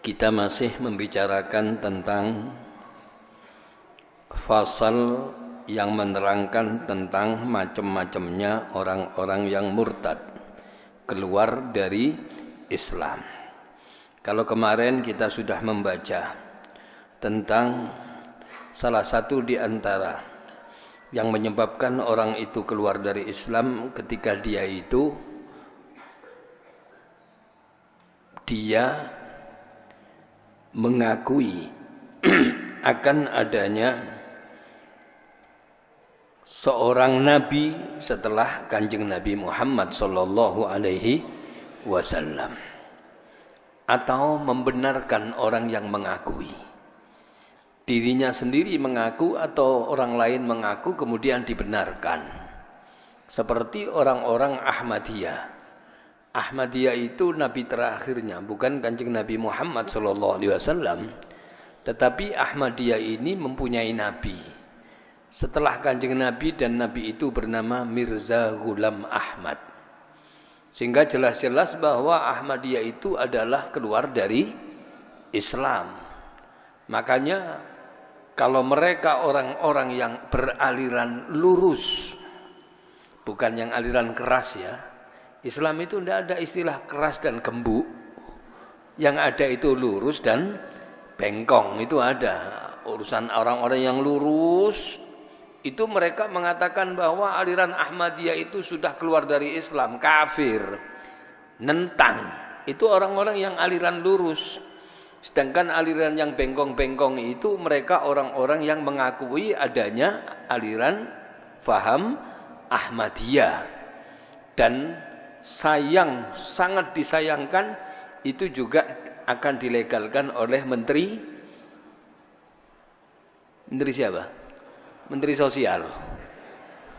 Kita masih membicarakan tentang fasal yang menerangkan tentang macam-macamnya orang-orang yang murtad, keluar dari Islam. Kalau kemarin kita sudah membaca tentang salah satu di antara yang menyebabkan orang itu keluar dari Islam ketika dia mengakui akan adanya seorang nabi setelah Kanjeng Nabi Muhammad sallallahu alaihi wasallam, atau membenarkan orang yang mengakui. Dirinya sendiri mengaku atau orang lain mengaku kemudian dibenarkan. Seperti orang-orang Ahmadiyah. Ahmadiyah itu nabi terakhirnya bukan Kanjeng Nabi Muhammad sallallahu alaihi wasallam, tetapi Ahmadiyah ini mempunyai nabi setelah Kanjeng Nabi, dan nabi itu bernama Mirza Ghulam Ahmad. Sehingga jelas-jelas bahwa Ahmadiyah itu adalah keluar dari Islam. Makanya kalau mereka orang-orang yang beraliran lurus, bukan yang aliran keras ya. Islam itu tidak ada istilah keras dan gembuk. Yang ada itu lurus dan bengkong, itu ada. Urusan orang-orang yang lurus, itu mereka mengatakan bahwa aliran Ahmadiyah itu sudah keluar dari Islam, kafir, nentang. Itu orang-orang yang aliran lurus. Sedangkan aliran yang bengkong-bengkong itu mereka orang-orang yang mengakui adanya aliran faham Ahmadiyah. Dan sangat disayangkan itu juga akan dilegalkan oleh menteri siapa? Menteri Sosial.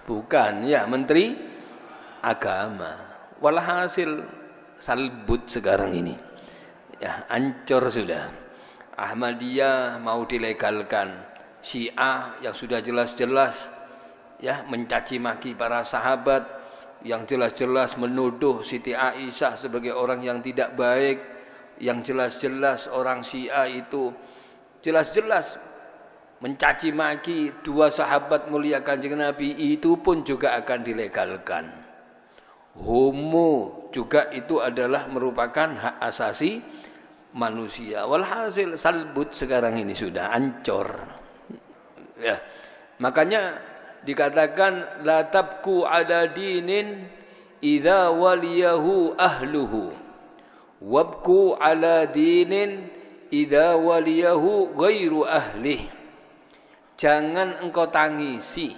Bukan, ya Menteri Agama. Walhasil salbut sekarang ini. Ya, hancur sudah. Ahmadiyah mau dilegalkan. Syiah yang sudah jelas-jelas ya mencaci maki para sahabat, yang jelas-jelas menuduh Siti Aisyah sebagai orang yang tidak baik, yang jelas-jelas orang Syiah itu jelas-jelas mencaci maki dua sahabat mulia Kanjeng Nabi, itu pun juga akan dilegalkan. Homo juga itu adalah merupakan hak asasi manusia. Walhasil salbut sekarang ini sudah hancur. Ya. Makanya dikatakan la tabku ala dinin idza waliyahu ahluhu wabku ala dinin idza waliyahu ghairu ahlih. Jangan engkau tangisi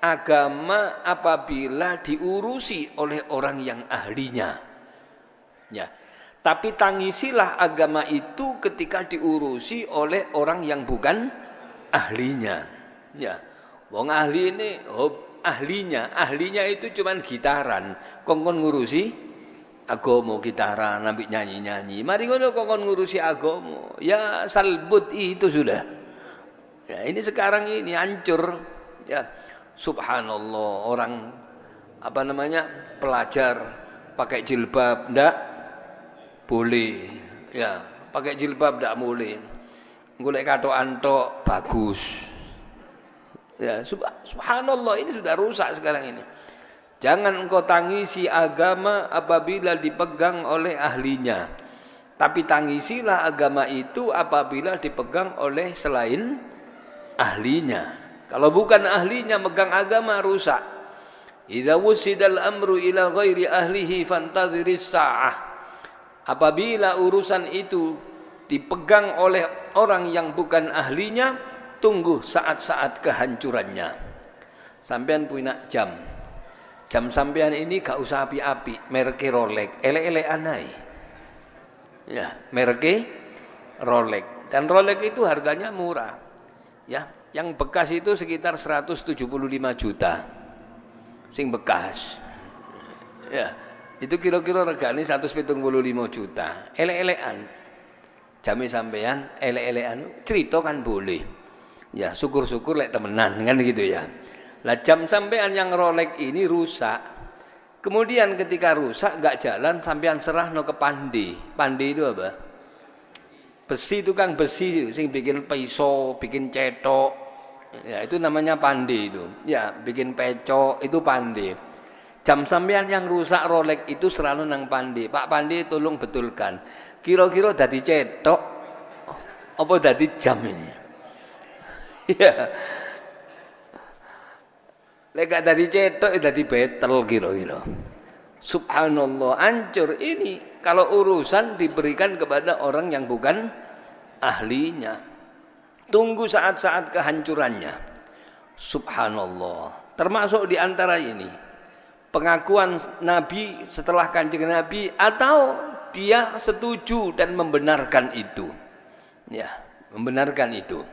agama apabila diurusi oleh orang yang ahlinya. Ya. Tapi tangisilah agama itu ketika diurusi oleh orang yang bukan ahlinya. Ya. Wong ahli ini, ahlinya itu cuman gitaran, kongkon ngurusi agama gitaran, nabi nyanyi-nyanyi. Mari ngono kongkon ngurusi agama, ya salbut itu sudah. Ya, ini sekarang ini hancur. Ya, subhanallah, orang pelajar pakai jilbab ndak boleh. Ya, pakai jilbab ndak boleh. Golek katokan tok bagus. Ya, subhanallah, ini sudah rusak sekarang ini. Jangan engkau tangisi agama apabila dipegang oleh ahlinya. Tapi tangisilah agama itu apabila dipegang oleh selain ahlinya. Kalau bukan ahlinya megang agama, rusak. Idza wusidal amru ila ghairi ahlihi fantadhiris sa'ah. Apabila urusan itu dipegang oleh orang yang bukan ahlinya, tunggu saat-saat kehancurannya. Sampean punya jam sampean ini gak usah api-api, merek Rolex, elek-elekan ae. Ya, merek Rolex. Dan Rolex itu harganya murah. Ya, yang bekas itu sekitar 175 juta. Sing bekas. Ya, itu kira-kira regane 175 juta. Elek-elekan. Jame sampean elek-elekan, cerita kan boleh. Ya, syukur-syukur lek temenan kan gitu ya. Lah jam sampean yang Rolex ini rusak. Kemudian ketika rusak enggak jalan, sampean serahno ke Pandi. Pandi itu apa? Besi, tukang besi sing bikin pisau, bikin cetok. Ya, itu namanya pandai itu. Ya, bikin pecok itu pandai. Jam sampean yang rusak Rolex itu selalu nang pandai. Pak Pandai tolong betulkan. Kira-kira dadi cetok apa dadi jam ini? Ya. Lek gak dadi cetok dadi betel kira-kira. Subhanallah, hancur ini kalau urusan diberikan kepada orang yang bukan ahlinya. Tunggu saat-saat kehancurannya. Subhanallah. Termasuk di antara ini pengakuan Nabi setelah Kanjeng Nabi atau dia setuju dan membenarkan itu. Ya, membenarkan itu.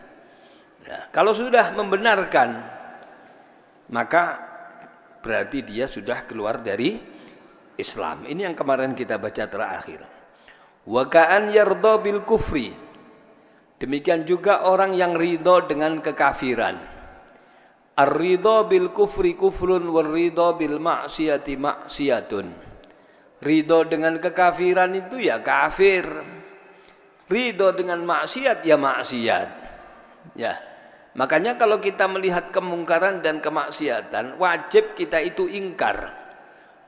Ya, kalau sudah membenarkan maka berarti dia sudah keluar dari Islam. Ini yang kemarin kita baca terakhir. Wa ka'an yardha bil kufri. Demikian juga orang yang ridho dengan kekafiran. Ar-ridha bil kufri kufrun war ridha bil ma'siyati ma'siyatun. Ridho dengan kekafiran itu ya kafir. Ridho dengan maksiat ya maksiat. Ya. Makanya kalau kita melihat kemungkaran dan kemaksiatan, wajib kita itu ingkar.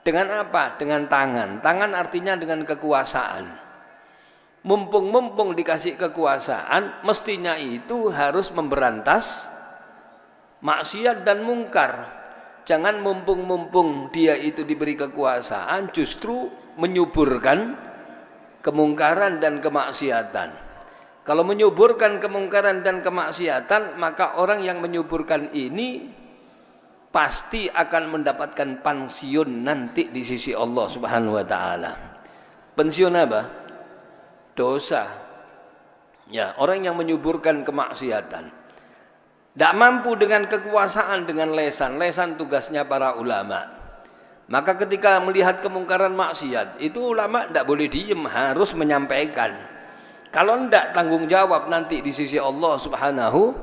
Dengan apa? Dengan tangan. Tangan artinya dengan kekuasaan. Mumpung dikasih kekuasaan, mestinya itu harus memberantas maksiat dan mungkar. Jangan mumpung dia itu diberi kekuasaan, justru menyuburkan kemungkaran dan kemaksiatan. Kalau menyuburkan kemungkaran dan kemaksiatan, maka orang yang menyuburkan ini pasti akan mendapatkan pensiun nanti di sisi Allah Subhanahu wa taala. Pensiun apa? Dosa. Ya, orang yang menyuburkan kemaksiatan. Tidak mampu dengan kekuasaan, dengan lesan. Lesan tugasnya para ulama. Maka ketika melihat kemungkaran maksiat, itu ulama tidak boleh diem, harus menyampaikan. Kalau tidak, tanggung jawab nanti di sisi Allah Subhanahu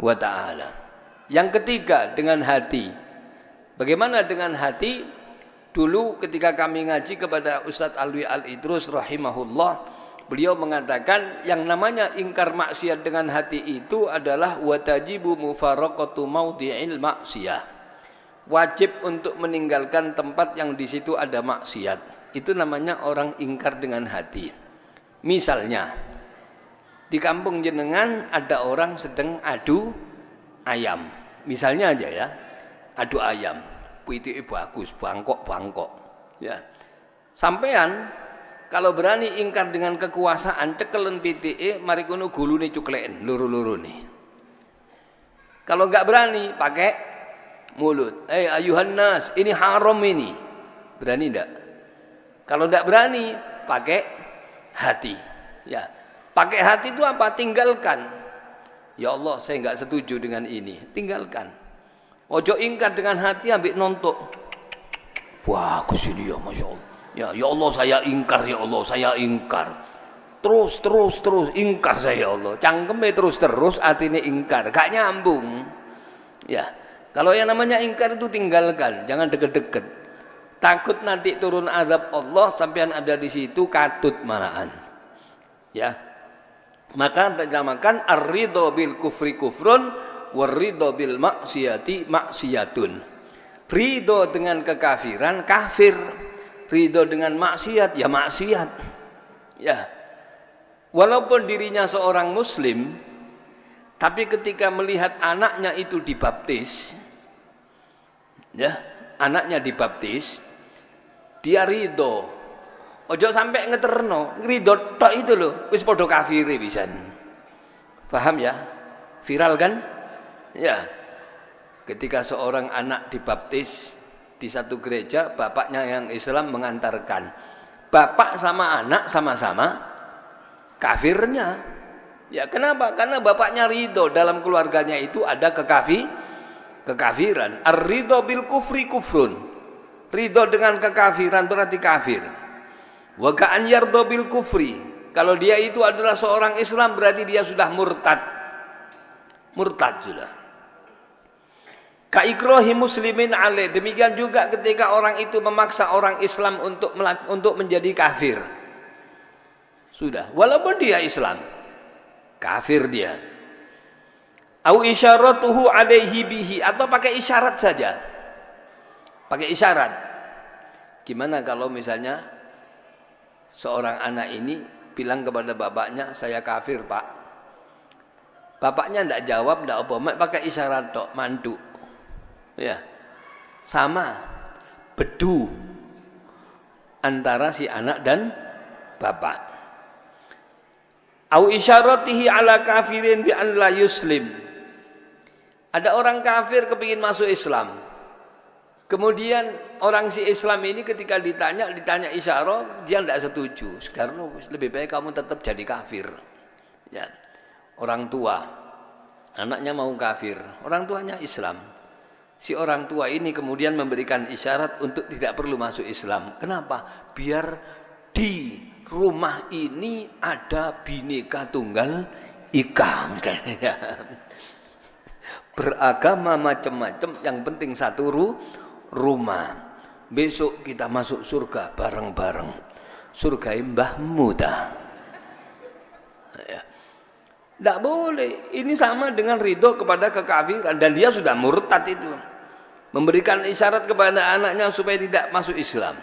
wa ta'ala. Yang ketiga, dengan hati. Bagaimana dengan hati? Dulu ketika kami ngaji kepada Ustadz Alwi Al-Idrus rahimahullah, beliau mengatakan yang namanya ingkar maksiat dengan hati itu adalah watajibu mufaraqatu maudhi'il maksiyah. Wajib untuk meninggalkan tempat yang di situ ada maksiat. Itu namanya orang ingkar dengan hati. Misalnya di kampung jenengan ada orang sedang adu ayam. Misalnya aja ya, adu ayam. Pitike bagus, bangkok. Ya. Sampean kalau berani ingkar dengan kekuasaan, cekelen pitike, mari kono gulune cukleken loro-lorone. Kalau enggak berani, pakai mulut. Ayuhan nas, ini haram ini. Berani enggak? Kalau enggak berani, pakai hati. Ya. Pakai hati itu apa? Tinggalkan. Ya Allah, saya enggak setuju dengan ini. Tinggalkan. Ojo ingkar dengan hati, ambil nontok. Bagus ini ya, Masya Allah. Ya Allah saya ingkar, ya Allah saya ingkar. Terus ingkar saya, ya Allah. Cangkeme terus artinya ingkar, gak nyambung. Ya, kalau yang namanya ingkar itu tinggalkan, jangan deket-deket. Takut nanti turun azab Allah sampean ada di situ katut malahan. Ya. Maka dinamakan ar-ridho bil kufri kufrun war-ridho bil maksiyati maksiyatun. Ridho dengan kekafiran kafir. Ridho dengan maksiat, ya maksiat. Ya. Walaupun dirinya seorang muslim, tapi ketika melihat anaknya itu dibaptis, ya, anaknya dibaptis, dia ridho. Ojo sampai ngeterno, ridho tok itu loh, wis podo kafir pisan. Paham ya? Viral kan? Ya. Ketika seorang anak dibaptis di satu gereja, bapaknya yang Islam mengantarkan. Bapak sama anak sama-sama kafirnya. Ya, kenapa? Karena bapaknya ridho, dalam keluarganya itu ada kekafiran. Ar-ridho bil kufri kufrun. Ridho dengan kekafiran berarti kafir. Wa ka'an yardha bil kufri. Kalau dia itu adalah seorang Islam berarti dia sudah murtad. Murtad sudah. Kaikrohi muslimin alaih. Demikian juga ketika orang itu memaksa orang Islam untuk menjadi kafir. Sudah, walaupun dia Islam. kafir dia. Au isyaratuhu alaihi bihi, atau pakai isyarat saja. Pakai isyarat. Gimana kalau misalnya seorang anak ini bilang kepada bapaknya, saya kafir pak. Bapaknya tidak jawab, tidak apa, pakai isyarat tok, mandu. Ya, sama, bedu antara si anak dan bapak. Au isyaratihi ala kafirin bi an la yuslim. Ada orang kafir kepingin masuk Islam. Kemudian orang si Islam ini ketika ditanya isyarat, dia tidak setuju. Karena lebih baik kamu tetap jadi kafir. Ya. Orang tua, anaknya mau kafir, orang tuanya Islam. Si orang tua ini kemudian memberikan isyarat untuk tidak perlu masuk Islam. Kenapa? Biar di rumah ini ada Bhinneka Tunggal Ika. Beragama macam-macam, yang penting satu rumah. Besok kita masuk surga bareng-bareng. Surga Mbah Muda. Ya. Tidak boleh. Ini sama dengan ridho kepada kekafiran. Dan dia sudah murtad itu. Memberikan isyarat kepada anaknya supaya tidak masuk Islam.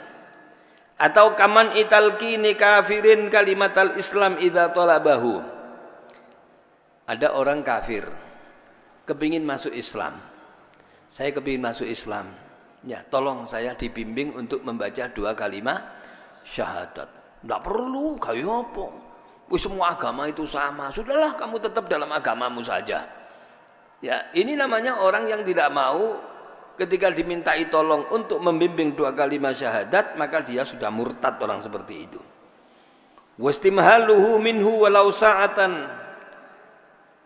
Atau kaman italqini kafirin kalimatal Islam idza talabahu. Ada orang kafir kepingin masuk Islam. Saya kepingin masuk Islam. Ya, tolong saya dibimbing untuk membaca 2 kalimat syahadat. Tidak perlu, kayak apa? Semua agama itu sama. Sudahlah, kamu tetap dalam agamamu saja. Ya, ini namanya orang yang tidak mau ketika dimintai tolong untuk membimbing 2 kalimat syahadat, maka dia sudah murtad orang seperti itu. Wastimhaluhu minhu walau sa'atan.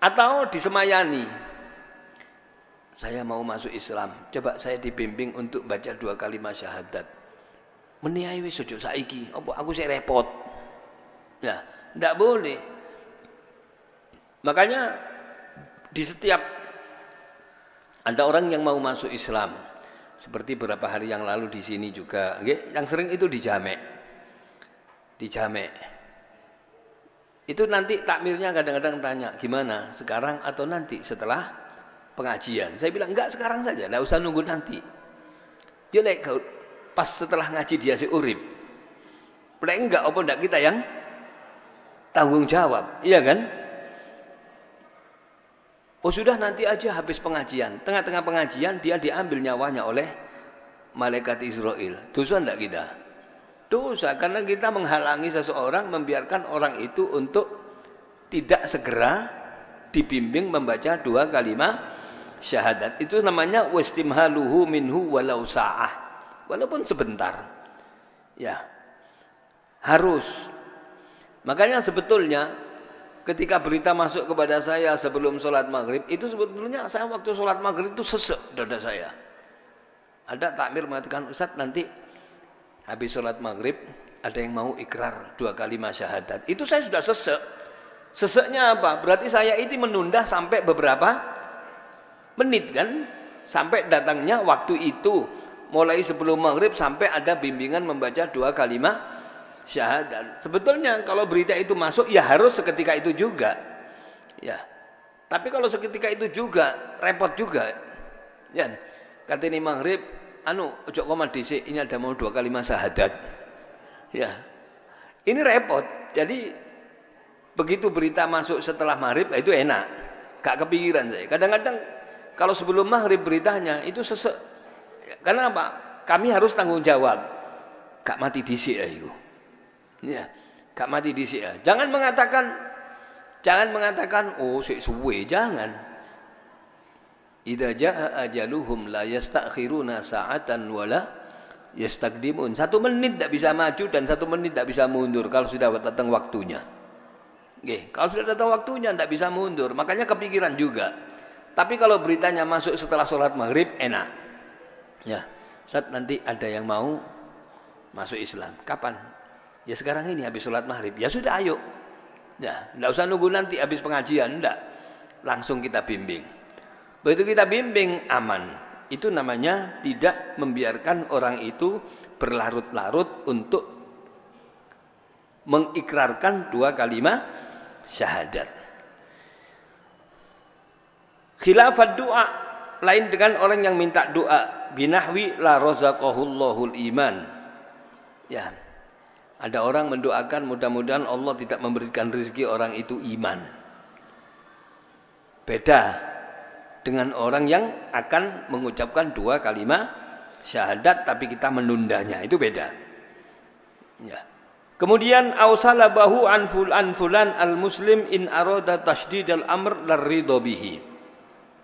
Atau disemayani. Saya mau masuk Islam, coba saya dibimbing untuk baca 2 kalimat syahadat. Meniai wis ojo saiki, apa aku sik repot. Ya, ndak boleh. Makanya di setiap ada orang yang mau masuk Islam, seperti beberapa hari yang lalu di sini juga, yang sering itu dijamek. Dijamek. Itu nanti takmirnya kadang-kadang tanya, gimana? Sekarang atau nanti setelah pengajian? Saya bilang enggak, sekarang saja, enggak usah nunggu nanti. Dia pas setelah ngaji dia si urip. Lek enggak apa enggak kita yang tanggung jawab, iya kan? Oh sudah, nanti aja habis pengajian. Tengah-tengah pengajian dia diambil nyawanya oleh malaikat Israel. Dosa enggak kita? Dosa, karena kita menghalangi seseorang, membiarkan orang itu untuk tidak segera dibimbing membaca 2 kalimat syahadat. Itu namanya wastimhaluhu minhu walau sa'ah. Walaupun sebentar. Ya. Harus. Makanya sebetulnya ketika berita masuk kepada saya sebelum sholat maghrib, itu sebetulnya saya waktu sholat maghrib itu sesek dada saya. Ada takmir mengatakan, Ustaz nanti habis sholat maghrib ada yang mau ikrar 2 kalimat syahadat. Itu saya sudah sesek. Seseknya apa? Berarti saya itu menunda sampai beberapa menit kan? Sampai datangnya waktu itu. Mulai sebelum maghrib sampai ada bimbingan membaca 2 kalimat syahadat. Sebetulnya kalau berita itu masuk ya harus seketika itu juga. Ya. Tapi kalau seketika itu juga repot juga. Ya. Kata ini maghrib, ojo koma dhisik, ini ada mau 2 kalimat syahadat. Ya. Ini repot. Jadi begitu berita masuk setelah maghrib, itu enak. Gak kepikiran saya. Kadang-kadang kalau sebelum maghrib beritanya itu sesek. Karena apa? Kami harus tanggung jawab. Gak mati dhisik ya itu. Ya, gak mati dhisik ya. Jangan mengatakan oh sik suwe, jangan. Idza jaa ajaluhum la yastakhiruna sa'atan wala yastaqdimun. 1 menit tidak bisa maju dan 1 menit tidak bisa mundur kalau sudah datang waktunya. Kalau sudah datang waktunya tidak bisa mundur, makanya kepikiran juga. Tapi kalau beritanya masuk setelah sholat maghrib, enak. Ya, Ustaz nanti ada yang mau masuk Islam. Kapan? Ya sekarang ini habis sholat maghrib. Ya sudah ayo. Ya, tidak usah nunggu nanti habis pengajian, tidak. Langsung kita bimbing. Begitu kita bimbing, aman. Itu namanya tidak membiarkan orang itu berlarut-larut untuk mengikrarkan 2 kalimat syahadat. Khilafat doa, lain dengan orang yang minta doa. Binahwi la razaqahullahul iman. Ya. Ada orang mendoakan mudah-mudahan Allah tidak memberikan rezeki orang itu iman. Beda dengan orang yang akan mengucapkan dua kalimat syahadat tapi kita menundanya, itu beda. Ya. Kemudian ausalabahu an fulan al-muslim in arada tasydidal amr larridha bihi.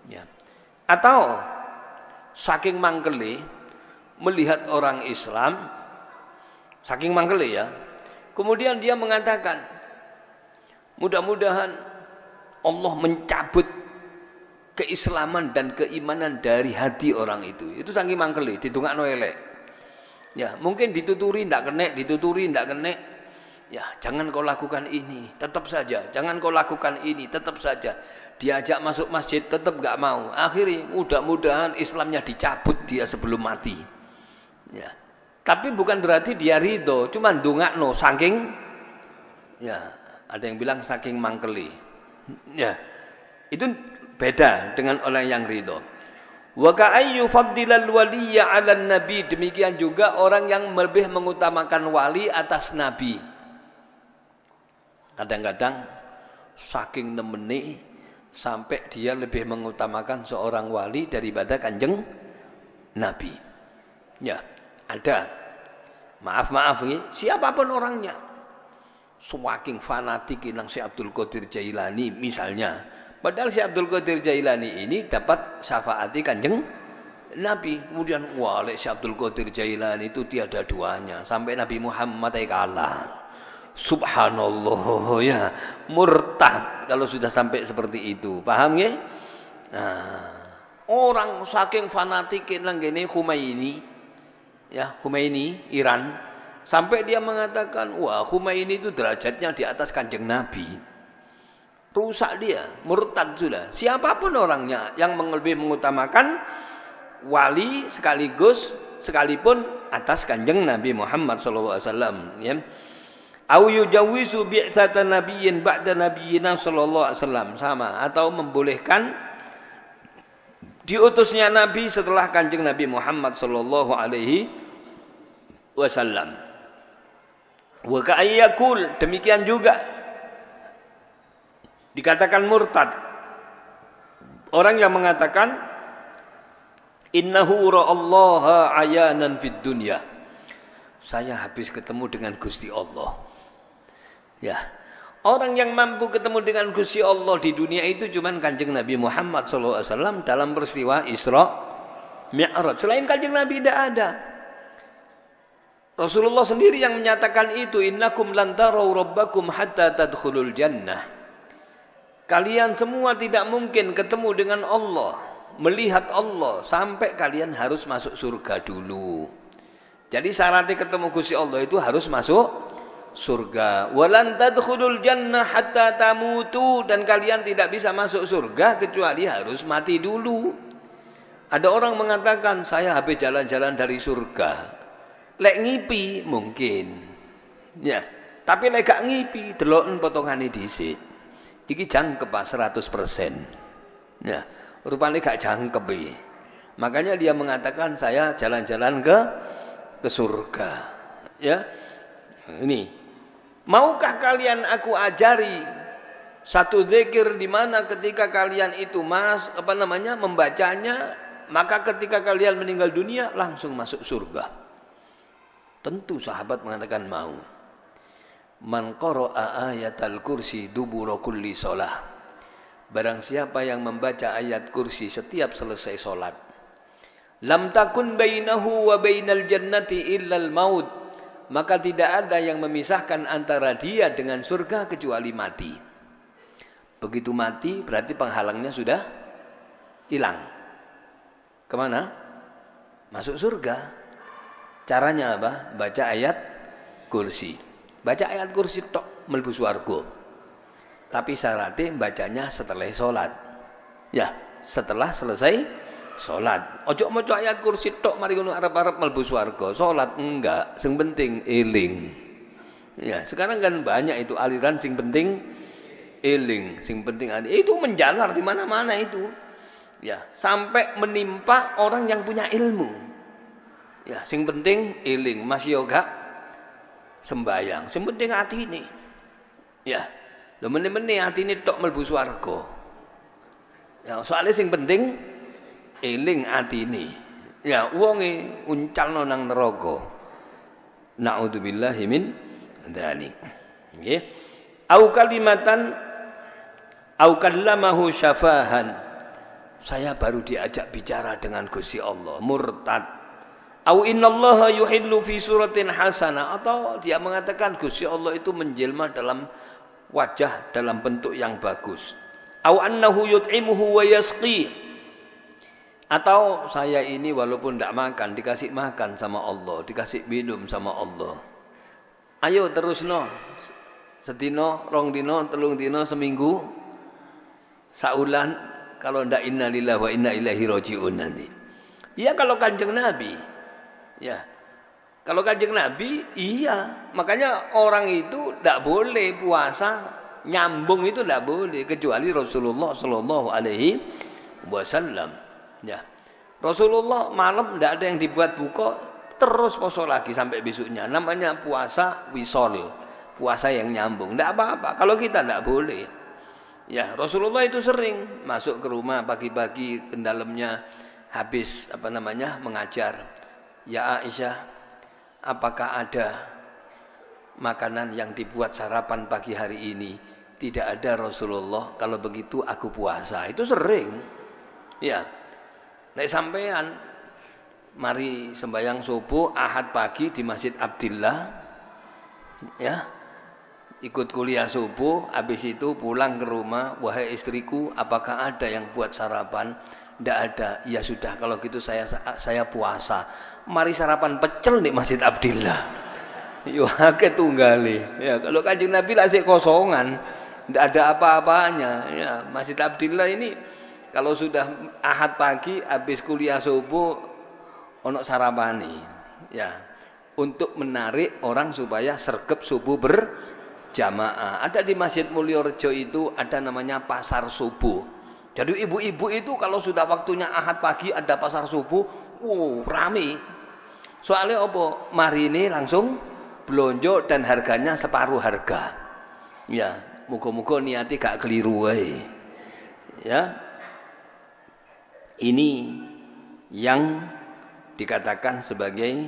Ya. Atau saking mangkele melihat orang Islam, saking mangkele ya. Kemudian dia mengatakan, mudah-mudahan Allah mencabut keislaman dan keimanan dari hati orang itu. Itu saking mangkele, didongakno elek. Ya, mungkin dituturi ndak kena, dituturi ndak kena. Ya, jangan kau lakukan ini, tetap saja. Jangan kau lakukan ini, tetap saja. Diajak masuk masjid, tetap enggak mau. Akhirnya mudah-mudahan Islamnya dicabut dia sebelum mati. Ya. Tapi bukan berarti dia ridho, cuma ndongakno saking ya, ada yang bilang saking mangkeli. Ya. Itu beda dengan orang yang ridho. Wa ka'ayyu faddilal waliyya 'alan nabi, demikian juga orang yang lebih mengutamakan wali atas nabi. Kadang-kadang saking nemeni sampai dia lebih mengutamakan seorang wali daripada kanjeng nabi. Ya, ada. Maaf ini, siapapun orangnya. Semakin fanatik nang si Abdul Qadir Jailani misalnya. Padahal si Abdul Qadir Jailani ini dapat syafaati kanjeng Nabi. Kemudian wah, si Abdul Qadir Jailani itu tiada duanya. Sampai Nabi Muhammad kalah. Subhanallah ya. Murtad kalau sudah sampai seperti itu. Paham ya? Nah, orang saking fanatik nang gini Khomeini. Ya, Khomeini Iran. Sampai dia mengatakan, wah Khomeini itu derajatnya di atas kanjeng Nabi. Rusak dia, murtad sudah. Siapapun orangnya yang lebih mengutamakan wali sekalipun atas kanjeng Nabi Muhammad SAW. Ya. Au yujawizu bi'tsatan nabiyyin ba'da nabiyyina sallallahu alaihi wasallam, sama, atau membolehkan diutusnya nabi setelah kanjeng Nabi Muhammad sallallahu alaihi wasallam. Wa ka'ayyakul, demikian juga dikatakan murtad orang yang mengatakan innahu ra'allaha ayanan fid dunya, saya habis ketemu dengan Gusti Allah. Ya, orang yang mampu ketemu dengan Gusti Allah di dunia itu cuman kanjeng Nabi Muhammad SAW dalam peristiwa Isra Mi'raj. Selain kanjeng Nabi tidak ada. Rasulullah sendiri yang menyatakan itu, innakum lan tarau rabbakum hatta tadkhulul jannah. Kalian semua tidak mungkin ketemu dengan Allah, melihat Allah sampai kalian harus masuk surga dulu. Jadi syaratnya ketemu Gusti Allah itu harus masuk surga. Walan tadkhulul jannah hatta tamutu, dan kalian tidak bisa masuk surga kecuali harus mati dulu. Ada orang mengatakan saya habis jalan-jalan dari surga. Lek ngipi mungkin. Ya, tapi lek gak ngipi deloken potongane dhisik. Iki jangkep 100%. Ya, rupanya gak jangkep. Makanya dia mengatakan saya jalan-jalan ke surga. Ya. Ini. Maukah kalian aku ajari satu zikir di mana ketika kalian itu membacanya, maka ketika kalian meninggal dunia langsung masuk surga? Tentu sahabat mengatakan mau. Man qara'a ayatal kursi dubura kulli shalah. Barang siapa yang membaca ayat kursi setiap selesai salat, lam takun bainahu wa bainal jannati illal maut, maka tidak ada yang memisahkan antara dia dengan surga kecuali mati. Begitu mati berarti penghalangnya sudah hilang. Kemana? Masuk surga. Caranya apa? Baca ayat kursi. Baca ayat kursi tok mlebu swarga. Tapi syaratnya bacanya setelah sholat. Ya, setelah selesai sholat. Ojo maca ayat kursi tok mari ngono arep-arep mlebu swarga. Sholat enggak, sing penting eling. Ya, sekarang kan banyak itu aliran sing penting eling, sing penting itu menjalar di mana-mana itu. Ya, sampai menimpa orang yang punya ilmu. Ya, sing penting eling, masih yoga sembayang. Sing penting hati ini. Ya, lho meneh-meneh hati ini tok mlebu swarga. Ya, soalnya sing penting eling hati ini. Ya, wonge uncalno nang neraka. Na'udzubillahi min dzalik. Nggih. Au kalimatan au kallamahu syafahan. Saya baru diajak bicara dengan Gusti Allah, murtad. Au innallaha yuhillu fi suratin hasanah, atau dia mengatakan Gusti Allah itu menjelma dalam wajah dalam bentuk yang bagus. Au annahu yut'imuhu wa yasqi. Atau saya ini walaupun tidak makan dikasih makan sama Allah, dikasih minum sama Allah. Ayo terusno. Sedino, rong dino, telung dino, seminggu, saulan. Kalau ndak innalillahi wa inna ilaihi rajiun nanti. Iya kalau Kanjeng Nabi. Ya. Kalau Kanjeng Nabi, iya. Makanya orang itu ndak boleh puasa nyambung, itu ndak boleh kecuali Rasulullah sallallahu alaihi wasallam. Ya. Rasulullah malam ndak ada yang dibuat buka, terus poso lagi sampai besoknya. Namanya puasa wisol. Puasa yang nyambung. Ndak apa-apa. Kalau kita ndak boleh. Ya, Rasulullah itu sering masuk ke rumah pagi-pagi ke dalamnya habis mengajar. Ya Aisyah, apakah ada makanan yang dibuat sarapan pagi hari ini? Tidak ada Rasulullah. Kalau begitu aku puasa. Itu sering. Ya. Nek sampean mari sembahyang subuh Ahad pagi di Masjid Abdillah. Ya. Ikut kuliah subuh, habis itu pulang ke rumah, wahai istriku, apakah ada yang buat sarapan? Tidak ada. Ya sudah, kalau gitu saya puasa. Mari sarapan pecel di Masjid Abdillah. Yo akeh tunggale. Ya, kalau Kanjeng Nabi lah sik kosongan, tidak ada apa-apanya. Ya, Masjid Abdillah ini kalau sudah Ahad pagi habis kuliah subuh ono sarapani. Ya, untuk menarik orang supaya sergap subuh jamaah. Ada di Masjid Mulyorejo itu ada namanya pasar subuh. Jadi ibu-ibu itu kalau sudah waktunya Ahad pagi ada pasar subuh, rame. Soalnya apa? Mari ini langsung belonjo dan harganya separuh harga. Ya, muga-muga niati gak keliru wae. Ya. Ini yang dikatakan sebagai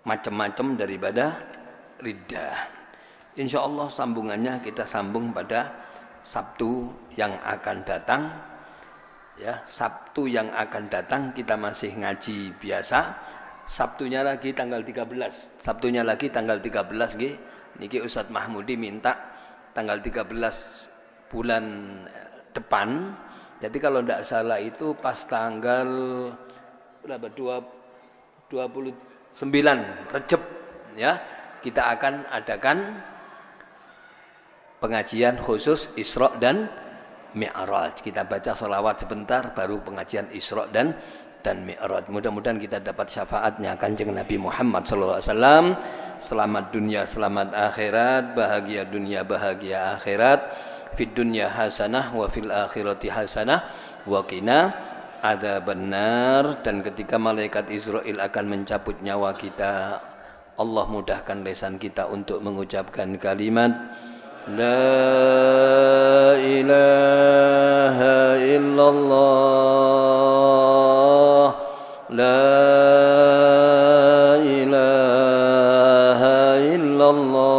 macam-macam daripada riddah. Insya Allah sambungannya kita sambung pada Sabtu yang akan datang. Ya, Sabtu yang akan datang kita masih ngaji biasa. Sabtunya lagi tanggal 13. Sabtunya lagi tanggal 13 nggih. Niki Ustadz Mahmudi minta tanggal 13 bulan depan. Jadi kalau tidak salah itu pas tanggal berapa? 29 Rejab ya. Kita akan adakan pengajian khusus Isra dan Mi'raj. Kita baca selawat sebentar baru pengajian Isra dan Mi'raj. Mudah-mudahan kita dapat syafaatnya Kanjeng Nabi Muhammad sallallahu alaihi wasallam. Selamat dunia, selamat akhirat, bahagia dunia, bahagia akhirat. Fid dunya hasanah wa fil akhirati hasanah wa qina adzabannar. Dan ketika malaikat Israil akan mencabut nyawa kita, Allah mudahkan lisan kita untuk mengucapkan kalimat La ilaha illallah, La ilaha illallah.